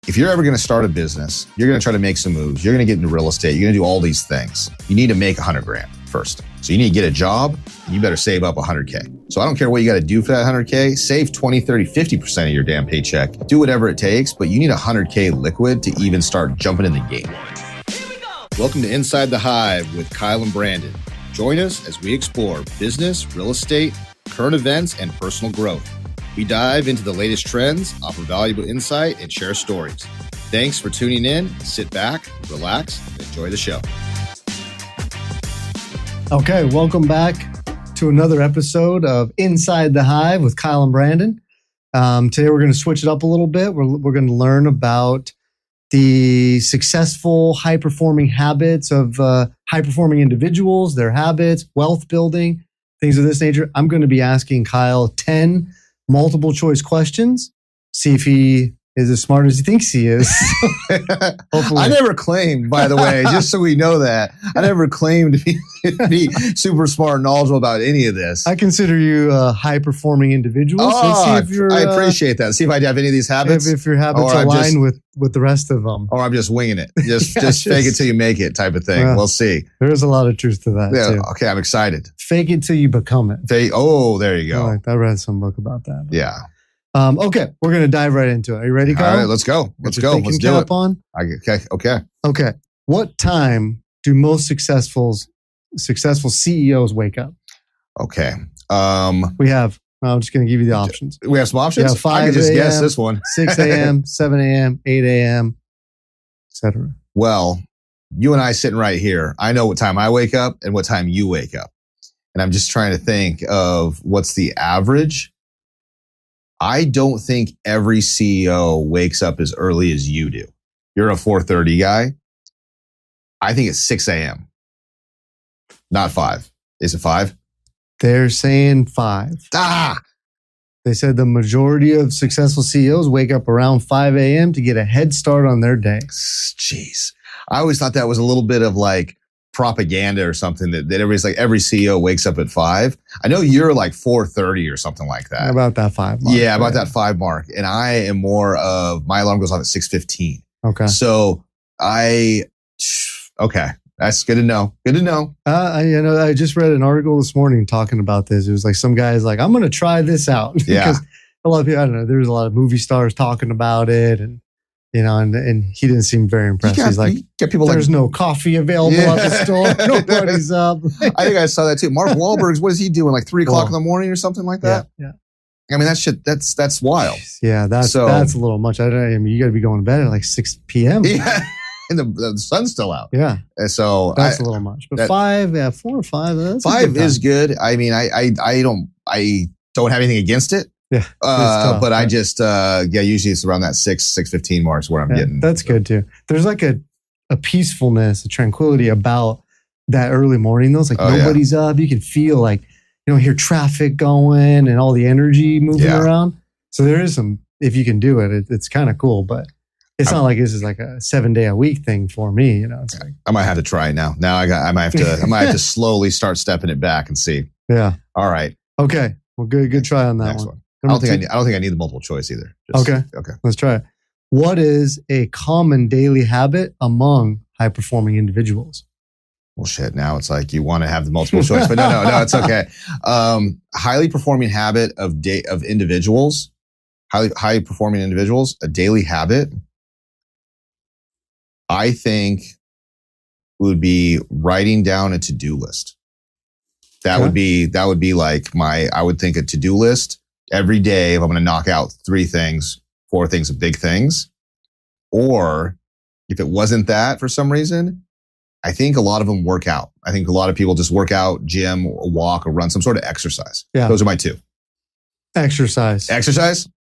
If you're ever going to start a business, you're going to try to make some moves. You're going to get into real estate. You're going to do all these things. You need to make 100 grand first. So you need to get a job and you better save up 100K. So I don't care what you got to do for that 100K. Save 20, 30, 50% of your damn paycheck. Do whatever it takes, but you need 100K liquid to even start jumping in the game. Welcome to Inside the Hive with Kyle and Brandon. Join us as we explore business, real estate, current events, and personal growth. We dive into the latest trends, offer valuable insight, and share stories. Thanks for tuning in. Sit back, relax, and enjoy the show. Okay, welcome back to another episode of Inside the Hive with Kyle and Brandon. Today we're going to switch it up a little bit. We're going to learn about the successful, high-performing habits of high-performing individuals, their habits, wealth building, things of this nature. I'm going to be asking Kyle 10 multiple choice questions. See if he is as smart as he thinks he is. I never claimed, by the way, just so we know that, I never claimed to be super smart and knowledgeable about any of this. I consider you a high-performing individual. Oh, so I appreciate that. See if I have any of these habits. If your habits align with the rest of them. Or I'm just winging it. Just fake it till you make it type of thing. We'll see. There is a lot of truth to that, too. Okay, I'm excited. Fake it till you become it. There you go. I read some book about that. Yeah. Okay, we're going to dive right into it. Are you ready, Kyle? All right, let's go. Let's do it. Okay. What time do most successful CEOs wake up? Okay. I'm just going to give you the options. We have some options? Yeah, 5 I can just guess this one. 6 a.m., 7 a.m., 8 a.m., etc. Well, you and I sitting right here, I know what time I wake up and what time you wake up. And I'm just trying to think of what's the average. I don't think every CEO wakes up as early as you do. You're a 4:30 guy. I think it's 6 a.m. Not 5. Is it 5? They're saying 5. They said the majority of successful CEOs wake up around 5 a.m. to get a head start on their day. Jeez. I always thought that was a little bit of like propaganda or something that everybody's like, every CEO wakes up at 5. I know you're like 4:30 or something like that. About that 5 mark. Yeah, about that 5 mark. And I am more of, my alarm goes off at 6:15. Okay. So that's good to know. Good to know. I just read an article this morning talking about this. It was like some guy's like, I'm going to try this out. Yeah. Because a lot of people, I don't know, there's a lot of movie stars talking about it and he didn't seem very impressed. He's like, there's no coffee available at the store. Nobody's up. I think I saw that too. Mark Wahlberg's, what is he doing? Like 3 o'clock in the morning or something like that? Yeah. I mean, that's wild. Yeah, that's a little much. I mean, you got to be going to bed at like 6 p.m. Yeah. And the sun's still out. Yeah. And so that's a little much. But 5, 4 or 5. That's 5 is good. I mean, I don't have anything against it. Yeah. But right? I just, usually it's around that 6:15 mark is where I'm getting. That's good too. There's like a peacefulness, a tranquility about that early morning. Those nobody's up. You can feel like, hear traffic going and all the energy moving around. So there is some, if you can do it, it's kind of cool, but it's not like this is like a 7-day-a-week thing for me. It's like, I might have to try it now. I might have to slowly start stepping it back and see. Yeah. All right. Okay. Well, good try on that Next one. I don't think I need the multiple choice either. Okay. Let's try it. What is a common daily habit among high-performing individuals? Well, shit. Now it's like you want to have the multiple choice, but no, it's okay. Highly performing habit of individuals, high performing individuals, a daily habit. I think would be writing down a to-do list. That would be like I would think a to-do list every day if I'm going to knock out 3 things, 4 things of big things. Or if it wasn't that for some reason, I think a lot of them work out. I think a lot of people just work out, gym, or walk, or run some sort of exercise. Yeah. Those are my 2. Exercise.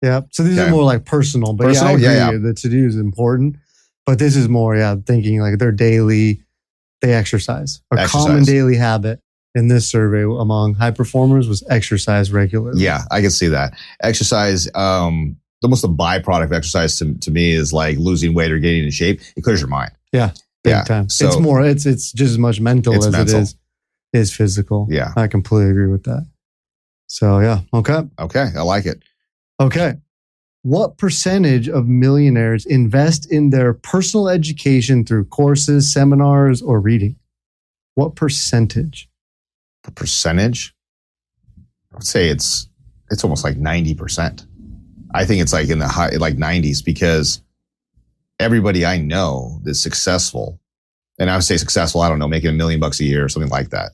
Yeah. So these are more like personal, but I agree. The to-do is important, but this is more, thinking like they exercise. Common daily habit in this survey among high performers was exercise regularly. Yeah, I can see that. Exercise, almost the byproduct of exercise to me is like losing weight or getting in shape. It clears your mind. Yeah, big time. So, it's just as much mental as it is physical. Yeah. I completely agree with that. So yeah, okay. Okay, I like it. Okay. what percentage of millionaires invest in their personal education through courses, seminars, or reading? What percentage? The percentage? I would say it's almost like 90%. I think it's like in the high, like 90s, because everybody I know that's successful, and I would say successful, I don't know, making $1 million a year or something like that.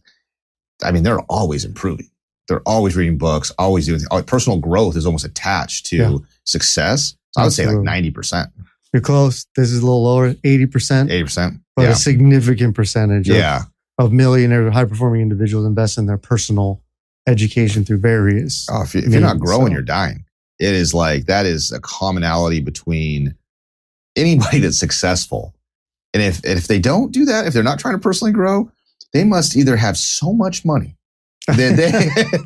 I mean, they're always improving. They're always reading books, always doing personal growth is almost attached to success. So I would say like 90%. You're close. This is a little lower, 80%. 80%. But a significant percentage of millionaire high-performing individuals invest in their personal education through various. Oh, if you're not growing, you're dying. It is like, that is a commonality between anybody that's successthess. And if they don't do that, if they're not trying to personally grow, they must either have so much money that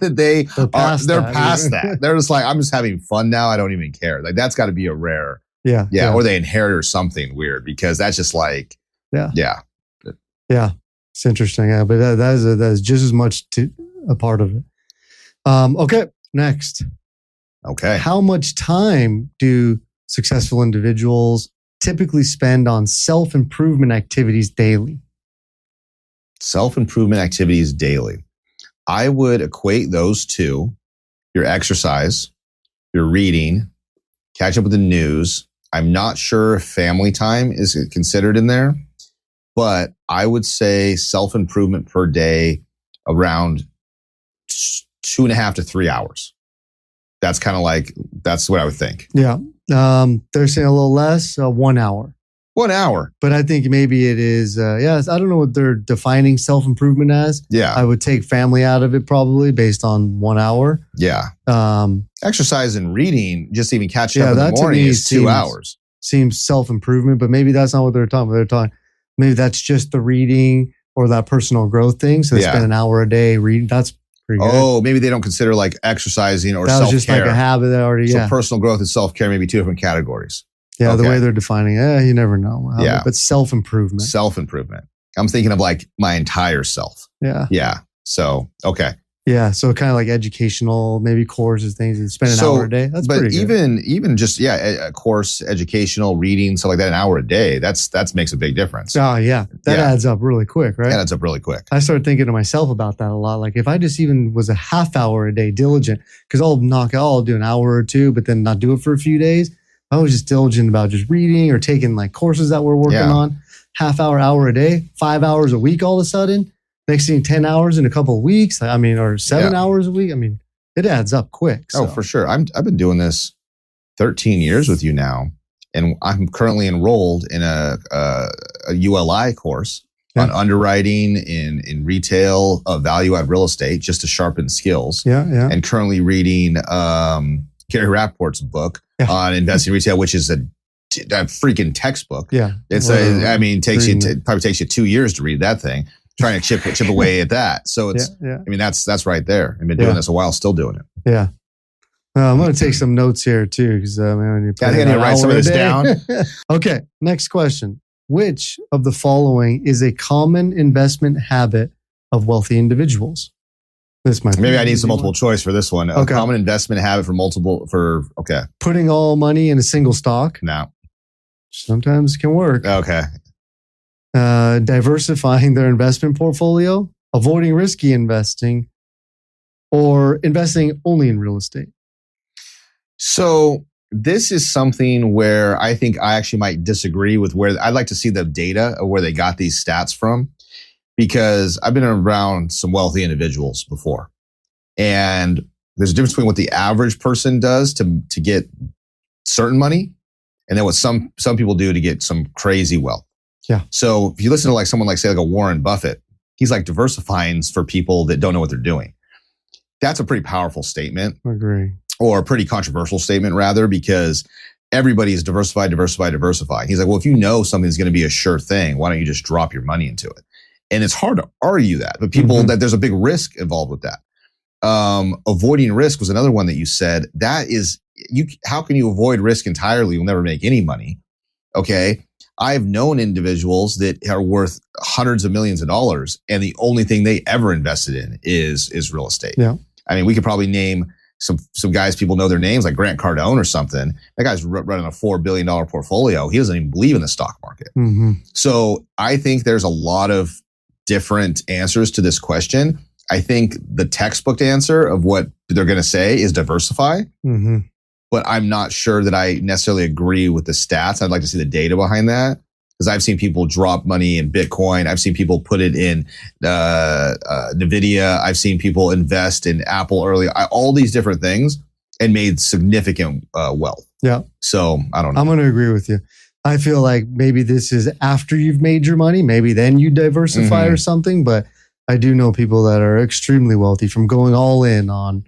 they're past that. They're just like, I'm just having fun now. I don't even care. Like, that's got to be a rare. Yeah. Or they inherit or something weird, because that's just like, yeah. It's interesting. Yeah, but that is just as much a part of it. Okay. Next. Okay. How much time do successful individuals typically spend on self-improvement activities daily? Self-improvement activities daily. I would equate those to your exercise, your reading, catch up with the news. I'm not sure if family time is considered in there, but I would say self-improvement per day around 2.5 to 3 hours. That's kind of like, that's what I would think. Yeah. They're saying a little less, 1 hour. 1 hour. But I think maybe it is, I don't know what they're defining self-improvement as. Yeah. I would take family out of it probably based on 1 hour. Yeah. Exercise and reading, just even catching up in the morning is 2 hours. Seems self-improvement, but maybe that's not what they're talking about. Maybe that's just the reading or that personal growth thing. So they spend an hour a day reading. That's pretty good. Oh, maybe they don't consider like exercising or self-care. That was just like a habit that already, So personal growth and self-care may be two different categories. Yeah, the way they're defining it, you never know. But self-improvement. Self-improvement. I'm thinking of like my entire self. Yeah. Yeah. So, okay. Yeah. So kind of like educational, maybe courses, things. You spend an hour a day. That's pretty good. But even just, a course, educational, reading, stuff like that, an hour a day, that's makes a big difference. Oh, yeah. That adds up really quick, right? That adds up really quick. I started thinking to myself about that a lot. Like if I just even was a half hour a day diligent, because I'll do an hour or two, but then not do it for a few days. I was just diligent about just reading or taking like courses that we're working on, hour a day, 5 hours a week all of a sudden. Next thing, 10 hours in a couple of weeks. Or 7 hours a week. I mean, it adds up quick. So. Oh, for sure. I've been doing this 13 years with you now, and I'm currently enrolled in a ULI course on underwriting in retail, value-add real estate, just to sharpen skills. Yeah. And currently reading Gary Rappaport's book on investing in retail, which is a freaking textbook. Yeah. It's probably takes you 2 years to read that thing. Trying to chip away at that. So it's, I mean, that's right there. I've been doing this a while, still doing it. Yeah. I'm going to take some notes here too, because I need to write some of this down. Okay. Next question. Which of the following is a common investment habit of wealthy individuals? This might maybe I need some multiple choice for this one. A common investment habit putting all money in a single stock. No. Sometimes it can work. Okay. Diversifying their investment portfolio, avoiding risky investing, or investing only in real estate. So this is something where I think I actually might disagree with where I'd like to see the data of where they got these stats from, because I've been around some wealthy individuals before, and there's a difference between what the average person does to get certain money, and then what some people do to get some crazy wealth. Yeah. So if you listen to like someone like, say, like a Warren Buffett, he's like diversifying for people that don't know what they're doing. That's a pretty powerful statement. I agree. Or a pretty controversial statement rather, because everybody is diversified. He's like, well, if you know something's going to be a sure thing, why don't you just drop your money into it? And it's hard to argue that, but people that there's a big risk involved with that. Avoiding risk was another one that you said. That is, how can you avoid risk entirely? You'll never make any money. Okay. I've known individuals that are worth hundreds of millions of dollars, and the only thing they ever invested in is real estate. Yeah. I mean, we could probably name some guys people know their names, like Grant Cardone or something. That guy's running a $4 billion portfolio. He doesn't even believe in the stock market. Mm-hmm. So I think there's a lot of different answers to this question. I think the textbook answer of what they're going to say is diversify. Mm-hmm. But I'm not sure that I necessarily agree with the stats. I'd like to see the data behind that, because I've seen people drop money in Bitcoin. I've seen people put it in NVIDIA. I've seen people invest in Apple early, all these different things, and made significant wealth. Yeah. So I don't know. I'm going to agree with you. I feel like maybe this is after you've made your money. Maybe then you diversify or something. But I do know people that are extremely wealthy from going all in on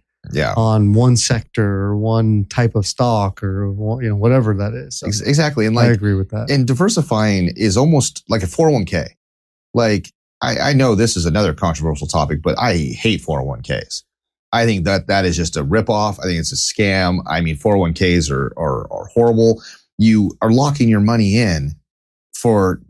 one sector or one type of stock or whatever that is. So exactly. And I agree with that. And diversifying is almost like a 401k. Like I know this is another controversial topic, but I hate 401ks. I think that is just a ripoff. I think it's a scam. I mean, 401ks are horrible. You are locking your money in for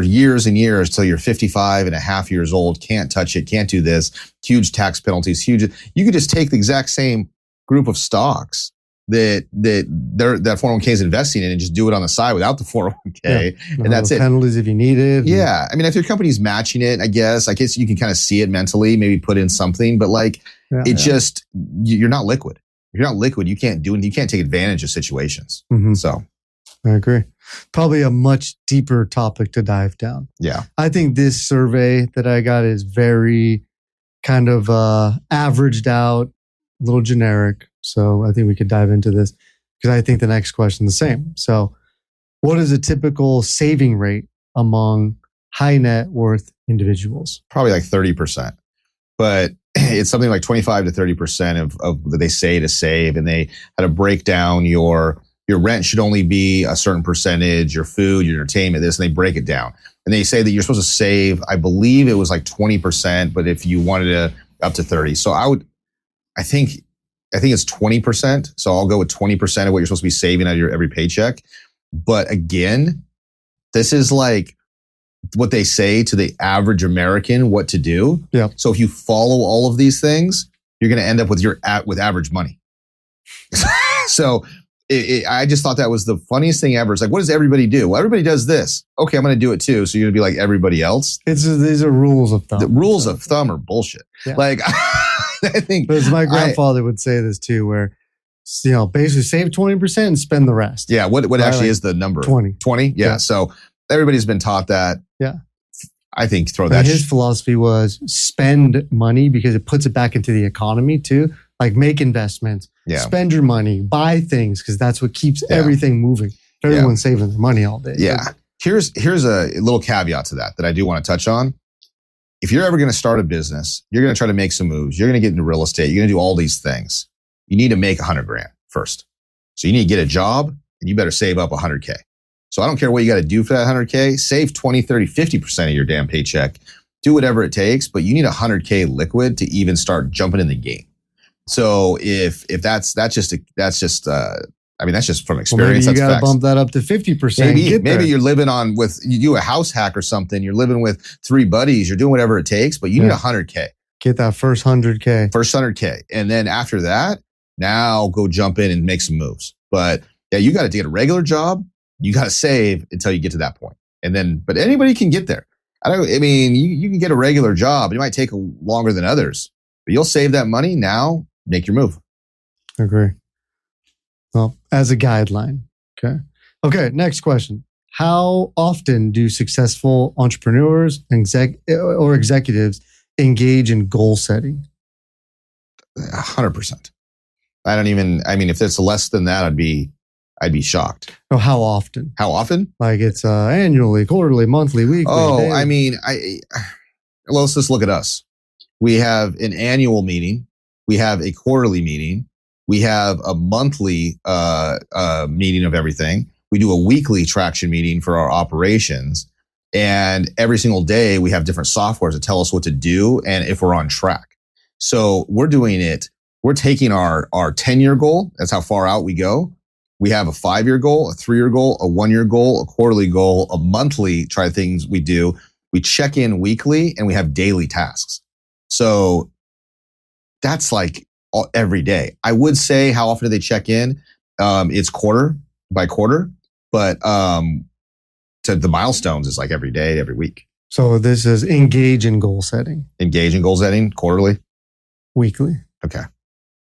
years and years till you're 55 and a half years old, can't touch it, can't do this, huge tax penalties, huge. You could just take the exact same group of stocks that 401k is investing in and just do it on the side without the 401k. And that's it. Penalties if you need it. Yeah. I mean, if your company's matching it, I guess you can kind of see it mentally, maybe put in something, but just, you're not liquid. If you're not liquid, you can't do it. You can't take advantage of situations. Mm-hmm. So I agree. Probably a much deeper topic to dive down. Yeah. I think this survey that I got is very kind of averaged out, a little generic. So I think we could dive into this because I think the next question is the same. So what is a typical saving rate among high net worth individuals? Probably like 30%. But it's something like 25 to 30% of what they say to save. And they had to break down your rent should only be a certain percentage, your food, your entertainment, this, and they break it down. And they say that you're supposed to save, I believe it was like 20%, but if you wanted to, up to 30. So I think it's 20%. So I'll go with 20% of what you're supposed to be saving out of your every paycheck. But again, this is like what they say to the average American what to do. Yeah. So if you follow all of these things, you're going to end up with with average money. So I just thought that was the funniest thing ever. It's like, what does everybody do? Well, everybody does this. Okay, I'm going to do it too. So you're going to be like everybody else. These are rules of thumb. The rules of thumb are bullshit. Yeah. Like, I think. Because my grandfather would say this too, where, basically save 20% and spend the rest. Yeah. What actually is the number? 20. 20? Yeah. So everybody's been taught that. Yeah. I think throw that. His philosophy was spend money because it puts it back into the economy too. Like make investments, spend your money, buy things because that's what keeps everything moving. Everyone's saving their money all day. Yeah. Here's a little caveat to that I do want to touch on. If you're ever going to start a business, you're going to try to make some moves. You're going to get into real estate. You're going to do all these things. You need to make $100,000 first. So you need to get a job and you better save up $100K. So I don't care what you got to do for that $100K. Save 20, 30, 50% of your damn paycheck. Do whatever it takes, but you need $100K liquid to even start jumping in the game. So if that's just from experience. Well, maybe you got to facts. bump that up to 50%. Maybe you're living you do a house hack or something. You're living with 3 buddies. You're doing whatever it takes, but you need $100K. Get that first 100K. First 100K. And then after that, now go jump in and make some moves. But yeah, you got to get a regular job. You got to save until you get to that point. And then, but anybody can get there. You can get a regular job. It might take longer than others, but you'll save that money now. Make your move. Agree. Well, as a guideline. Okay. Next question. How often do successful entrepreneurs or executives engage in goal setting? 100%. If it's less than that, I'd be shocked. Oh, how often? How often? Like it's annually, quarterly, monthly, weekly. Oh, daily. Let's just look at us. We have an annual meeting. We have a quarterly meeting. We have a monthly meeting of everything. We do a weekly traction meeting for our operations. And every single day we have different softwares that tell us what to do and if we're on track. So we're doing it. We're taking our 10-year goal. That's how far out we go. We have a 5-year goal, a 3-year goal, a 1-year goal, a quarterly goal, a monthly things we do. We check in weekly and we have daily tasks. So that's like every day. I would say, how often do they check in? It's quarter by quarter, but to the milestones is like every day, every week. So this is engage in goal setting. Engage in goal setting quarterly, weekly. Okay.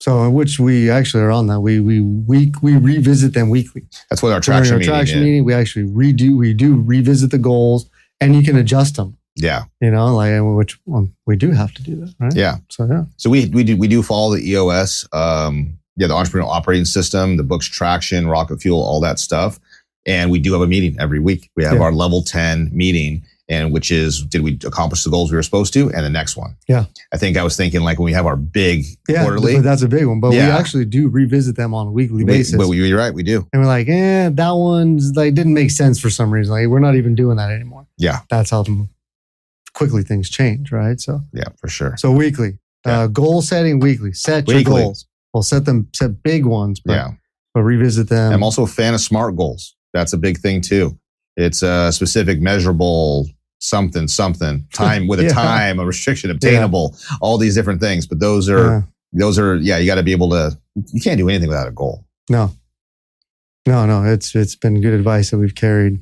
So which we actually are on that. We revisit them weekly. That's what our During traction meeting. We actually do revisit the goals, and you can adjust them. Yeah. Which we do have to do that, right? Yeah. So we do follow the EOS, the Entrepreneurial Operating System, the books Traction, Rocket Fuel, all that stuff. And we do have a meeting every week. We have our level 10 meeting, and which is, did we accomplish the goals we were supposed to? And the next one. Yeah. I think I was thinking like when we have our big quarterly. That's a big one. But we actually do revisit them on a weekly basis. But you're right, we do. And we're like, that one's like didn't make sense for some reason. Like we're not even doing that anymore. Yeah. That's how quickly things change, right? So yeah, for sure. So weekly. Goal setting weekly. Set your goals. Well, set big ones, but revisit them. I'm also a fan of SMART goals. That's a big thing too. It's a specific, measurable, something, time with a time, a restriction, obtainable, all these different things. But those are, you got to be able to, you can't do anything without a goal. No. It's been good advice that we've carried.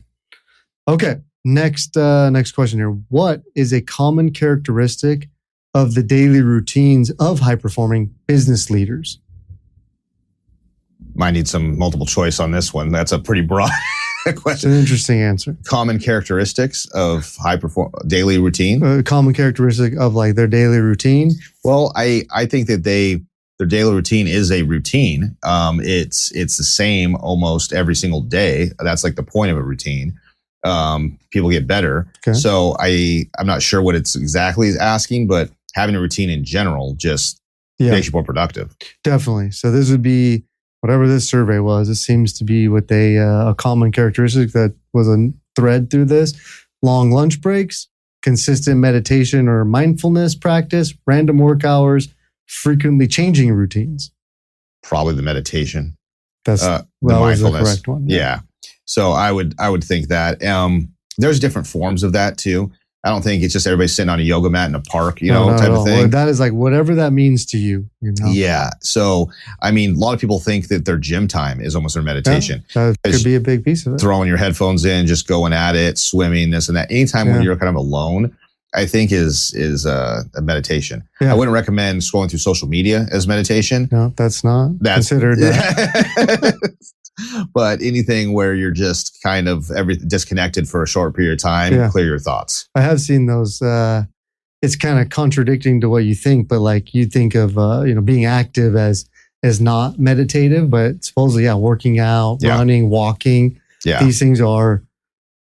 Okay. Next question here. What is a common characteristic of the daily routines of high-performing business leaders? Might need some multiple choice on this one. That's a pretty broad question. It's an interesting answer. Common characteristics of daily routine. A common characteristic of like their daily routine. Well, I think that their daily routine is a routine. It's the same almost every single day. That's like the point of a routine. People get better. Okay. So I'm not sure what it's exactly asking, but having a routine in general just makes you more productive. Definitely. So this would be whatever this survey was. It seems to be what a common characteristic that was a thread through this. Long lunch breaks, consistent meditation or mindfulness practice, random work hours, frequently changing routines. Probably the meditation. That's the mindfulness. The correct one. Yeah. So I would think that there's different forms of that too. I don't think it's just everybody sitting on a yoga mat in a park, type of thing. Well, that is like whatever that means to you. Yeah. So, I mean, a lot of people think that their gym time is almost their meditation. Yeah, that could be a big piece of it. Throwing your headphones in, just going at it, swimming, this and that. Anytime when you're kind of alone, I think is a meditation. Yeah. I wouldn't recommend scrolling through social media as meditation. No, that's considered that. But anything where you're just kind of disconnected for a short period of time, clear your thoughts. I have seen those. It's kind of contradicting to what you think, but like you think of being active as not meditative, but supposedly working out, running, walking. Yeah. These things are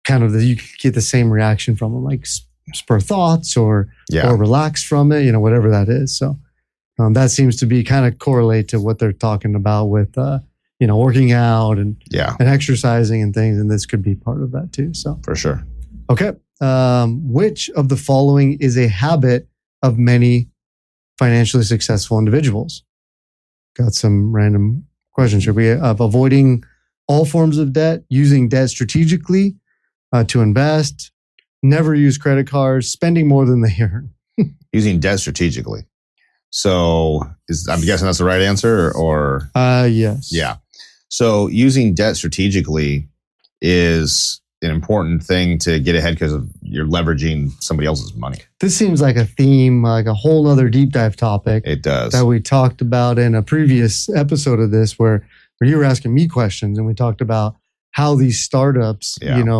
kind of you get the same reaction from them, like spur thoughts or relax from it, whatever that is. So that seems to be kind of correlate to what they're talking about with working out and exercising and things. And this could be part of that too. So for sure. Okay. Which of the following is a habit of many financially successful individuals? Got some random questions here. We have avoiding all forms of debt, using debt strategically to invest, never use credit cards, spending more than they earn. Using debt strategically. So I'm guessing that's the right answer or? Yes. Yeah. So using debt strategically is an important thing to get ahead because you're leveraging somebody else's money. This seems like a theme, like a whole other deep dive topic. It does. That we talked about in a previous episode of this where you were asking me questions and we talked about how these startups,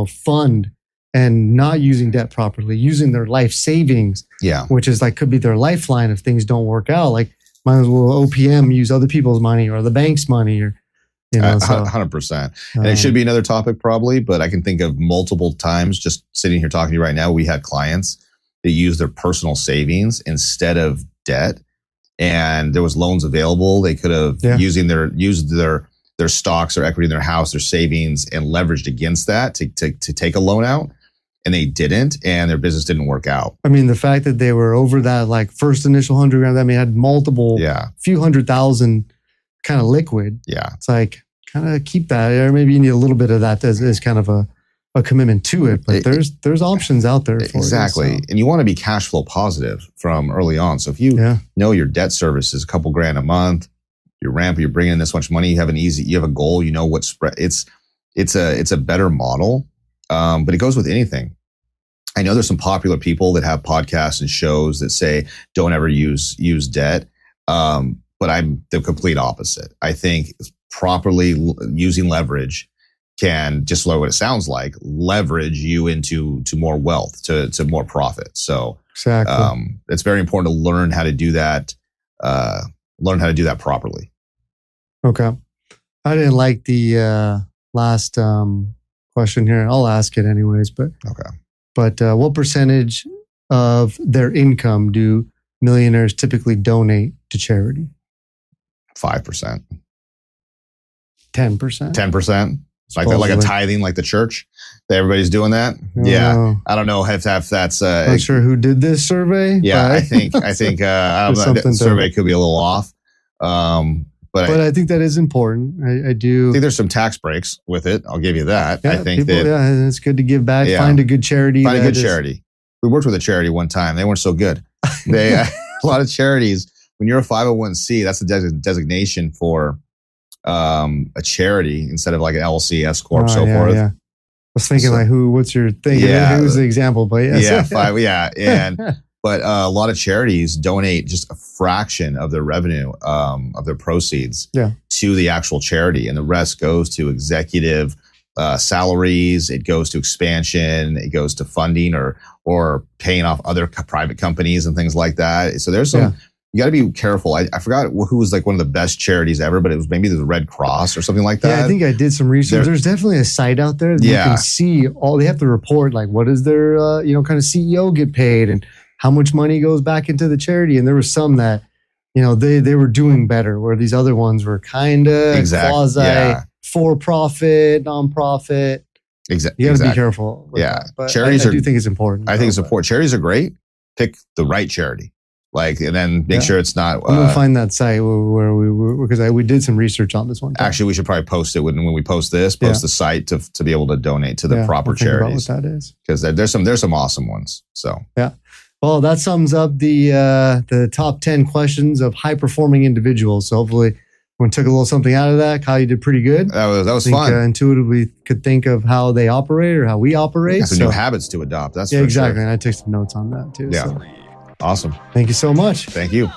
fund and not using debt properly, using their life savings, which is like could be their lifeline if things don't work out. Like might as well OPM use other people's money or the bank's money or 100%. And it should be another topic probably, but I can think of multiple times just sitting here talking to you right now. We had clients that used their personal savings instead of debt, and there was loans available. They could have used their stocks or equity in their house, their savings, and leveraged against that to take a loan out. And they didn't, and their business didn't work out. I mean, the fact that they were over that like first initial $100,000, I mean, had multiple, few $100,000 kind of liquid. Yeah. It's like, kind of keep that, or maybe you need a little bit of that as kind of a a commitment to it, but there's options out there for exactly. it, so. And you want to be cash flow positive from early on. So if you know your debt service is a couple grand a month, you're bringing in this much money, you have a goal, you know what spread. It's a better model, but it goes with anything. I know there's some popular people that have podcasts and shows that say don't ever use debt, but I'm the complete opposite. I think properly using leverage can, just like what it sounds like, leverage you into more wealth, to more profit. So exactly, it's very important to learn how to do that. Learn how to do that properly. Okay, I didn't like the last question here. I'll ask it anyways. But okay. But what percentage of their income do millionaires typically donate to charity? 5%. 10%. 10%. Like a tithing, like the church. Everybody's doing that. Yeah, I don't know if that's. Not sure who did this survey. Yeah, I think I don't know. The survey could be a little off. But I think that is important. I do. I think there's some tax breaks with it. I'll give you that. Yeah, I think it's good to give back. Yeah. Find a good charity. We worked with a charity one time. They weren't so good. They a lot of charities. When you're a 501c, that's the designation for a charity instead of like an LLC, S corp, so forth. Yeah. I was thinking what's your thing? Yeah, who's the example? But yes. But a lot of charities donate just a fraction of their revenue, of their proceeds, to the actual charity, and the rest goes to executive salaries. It goes to expansion. It goes to funding or paying off other private companies and things like that. So there's some. You got to be careful. I forgot who was like one of the best charities ever, but it was maybe the Red Cross or something like that. Yeah, I think I did some research. There's definitely a site out there that you can see all. They have to report like what does their kind of CEO get paid and how much money goes back into the charity. And there was some that they were doing better, where these other ones were kind of quasi for profit, nonprofit. Exactly. You got to be careful. But charities I do think it's important. I think it's important. Charities are great. Pick the right charity. And then make sure it's not. I'm gonna find that site where because we did some research on this one time. Actually, we should probably post it when we post this. Post the site to be able to donate to the proper charities. About what that is, because there's some awesome ones. So well, that sums up the top 10 questions of high performing individuals. So hopefully, we took a little something out of that. Kyle, you did pretty good. That was fun. Intuitively, could think of how they operate or how we operate. Some new habits to adopt. That's exactly. Sure. And I took some notes on that too. Yeah. So. Awesome. Thank you so much. Thank you.